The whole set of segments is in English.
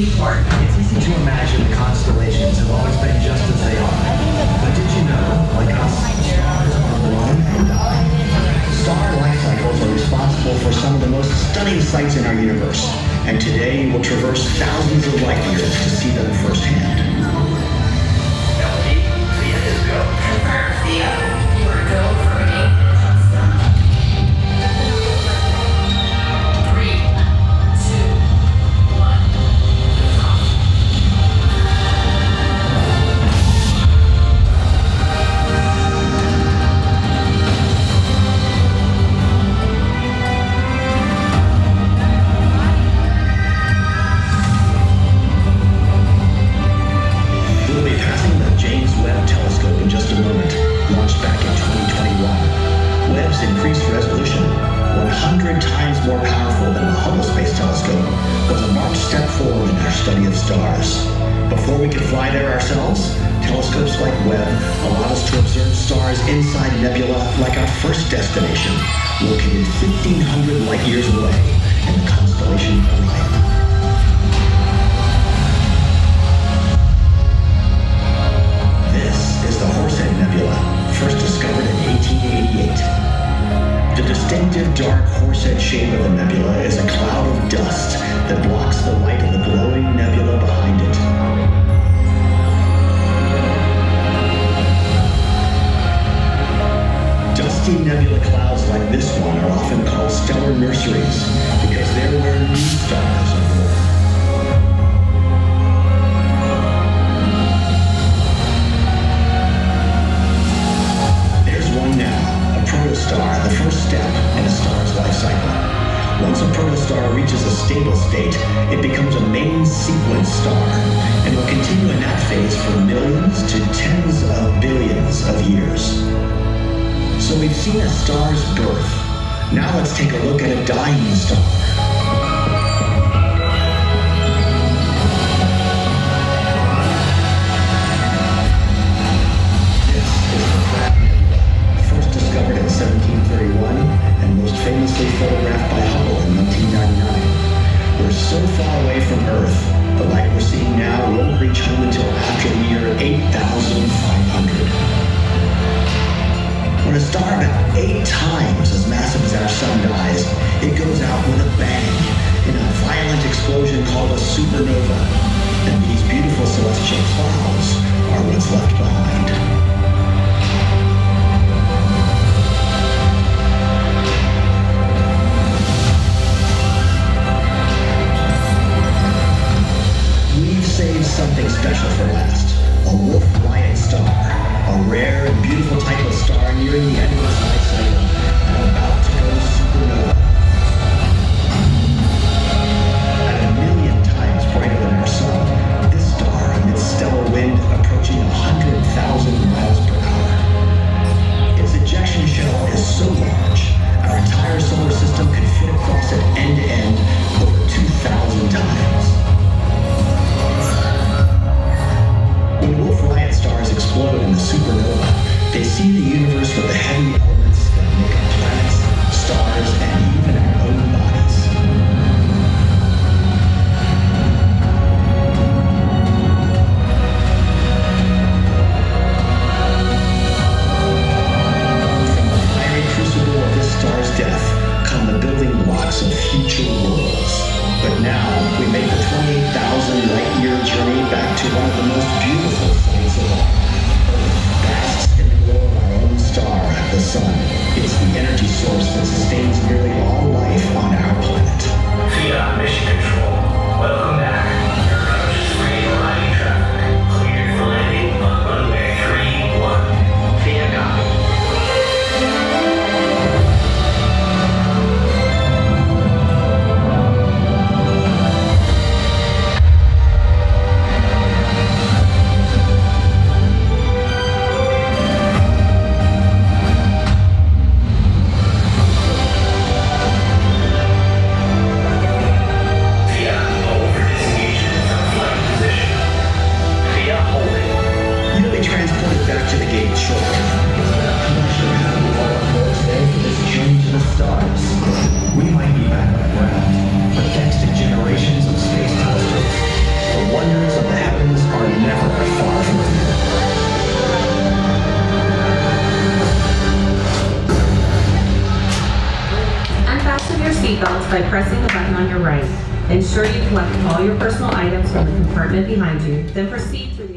It's easy to imagine the constellations have always been just as they are. But did you know, like us, stars are born and die? Star life cycles are responsible for some of the most stunning sights in our universe. And today we'll traverse thousands of light years to see them firsthand. Increased resolution, 100 times more powerful than the Hubble Space Telescope, was a marked step forward in our study of stars. Before we could fly there ourselves, telescopes like Webb allowed us to observe stars inside nebula like our first destination, located 1,500 light years away in the constellation Orion. This is the Horsehead Nebula, first discovered in 1888. The distinctive dark horsehead shape of the nebula is a cloud of dust that blocks the light of the glowing nebula behind it. Dusty nebula clouds like this one are often called stellar nurseries because they're where new stars are born. There's one now. Protostar, the first step in a star's life cycle. Once a protostar reaches a stable state, it becomes a main sequence star and will continue in that phase for millions to tens of billions of years. we've seen a star's birth. Now let's take a look at a dying star. This is the Crab Nebula, first discovered in 1731 and most famously photographed by Hubble in 1999. We're so far away from Earth, the light we're seeing now won't reach home until after the year 8,500. When a star about 8 times as massive as our sun dies, it goes out with a bang in a violent explosion called a supernova. And these beautiful celestial clouds are what's left behind. We've saved something special for last. A Wolf-Rayet star. A rare and beautiful type of star nearing the end of its life cycle and about to go supernova. At 1,000,000 times brighter than our sun, this star emits stellar wind approaching 100,000 miles per hour. Its ejection shell is so large, our entire solar system could fit across it end to end over 2,000 times. When Wolf-Rayet stars explode in a supernova, they see the universe with the heavy elements that make up planets, stars, and even our own bodies. From the fiery crucible of this star's death come the building blocks of future worlds. But now, we make the 28,000 light-year journey back to one of the most beautiful sights of all. Earth basks in the glow of our own star, the sun. It's the energy source that sustains nearly all life on our planet. Fiat Mission Control, welcome back. Your approach is free line traffic. Cleared for landing on runway 31. Fiat copy. By pressing the button on your right. Ensure you collect all your personal items from the compartment behind you, then proceed through the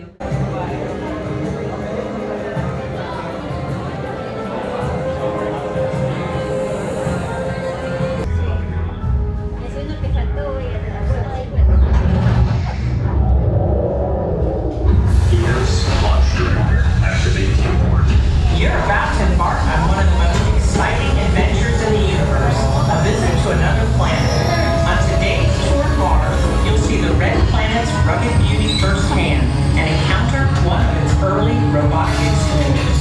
You're about to embark on one of the most exciting adventures in the universe, a visit to another planet. On today's tour of Mars, you'll see the red planet's rugged beauty firsthand and encounter one of its early robotic explorers.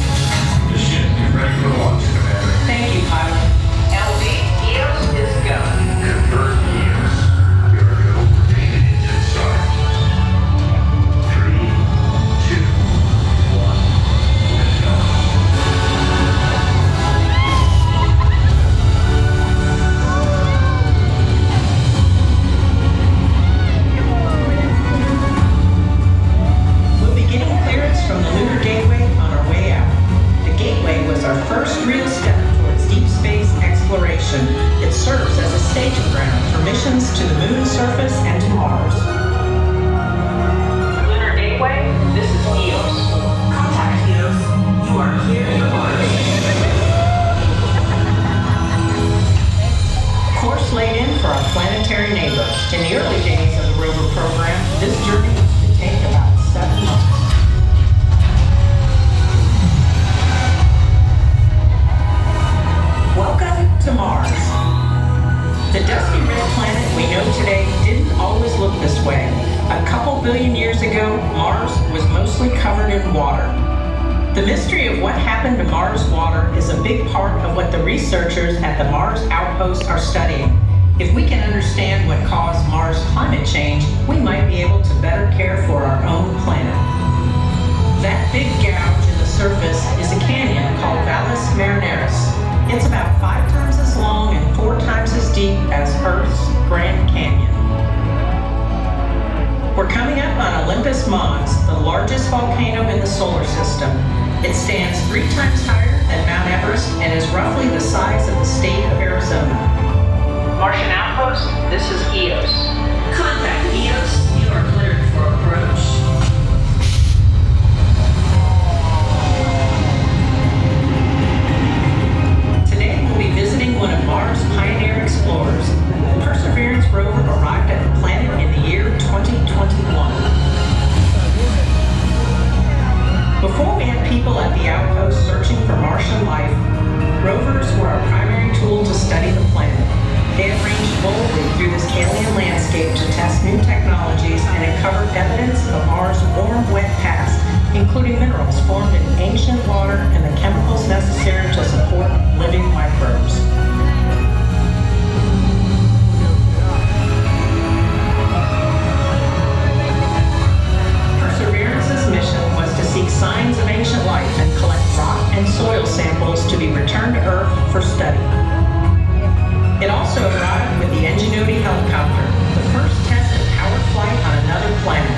The ship is ready for launch, Commander. Thank you, pilot. LD, EOS is go. Confirm EOS. We are go for main engine start. 3, 2, 1, liftoff. From the Lunar Gateway on our way out. The Gateway was our first real step towards deep space exploration. It serves as a staging ground for missions to the moon's surface and to Mars. Lunar Gateway, this is EOS. Contact EOS. You are cleared for Mars. Course laid in for our planetary neighbor. In the early days of the rover program, this journey used to take about 7 months. Welcome to Mars. The dusty red planet we know today didn't always look this way. A couple billion years ago, Mars was mostly covered in water. The mystery of what happened to Mars' water is a big part of what the researchers at the Mars Outpost are studying. If we can understand what caused Mars climate change, we might be able to better care for our own planet. That big gouge in the surface is a canyon called Valles Marineris. It's about 5 times as long and 4 times as deep as Earth's Grand Canyon. We're coming up on Olympus Mons, the largest volcano in the solar system. It stands 3 times higher than Mount Everest and is roughly the size of the state of Arizona. Martian Outpost, this is EOS. Contact EOS. You are cleared for approach. Today we'll be visiting one of Mars' pioneer explorers. The Perseverance rover arrived at the planet in the year 2021. Before we had people at the outpost searching for Martian life, rovers were our primary tool to study the planet. They had ranged boldly through this alien landscape to test new technologies and uncovered evidence of Mars' warm, wet past, including minerals formed in ancient water and the chemicals necessary to support living microbes. Perseverance's mission was to seek signs of ancient life and collect rock and soil samples to be returned to Earth for study. It also arrived with the Ingenuity helicopter, the first test of powered flight on another planet.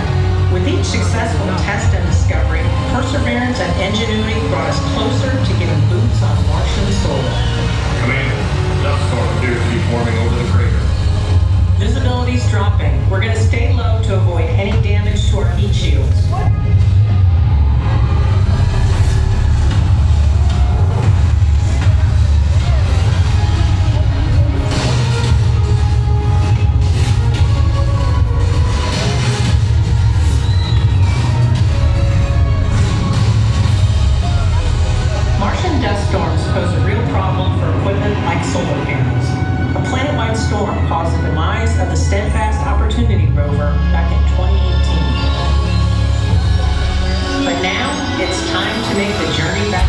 With each successful test and discovery, Perseverance and Ingenuity brought us closer to getting boots on Martian soil. Commander, dust storm appears to be forming over the crater. Visibility's dropping. We're going to stay low to avoid any damage to our heat shields. Martian dust storms pose a real problem for equipment like solar panels. A planet-wide storm caused the demise of the Steadfast Opportunity rover back in 2018. But now, it's time to make the journey back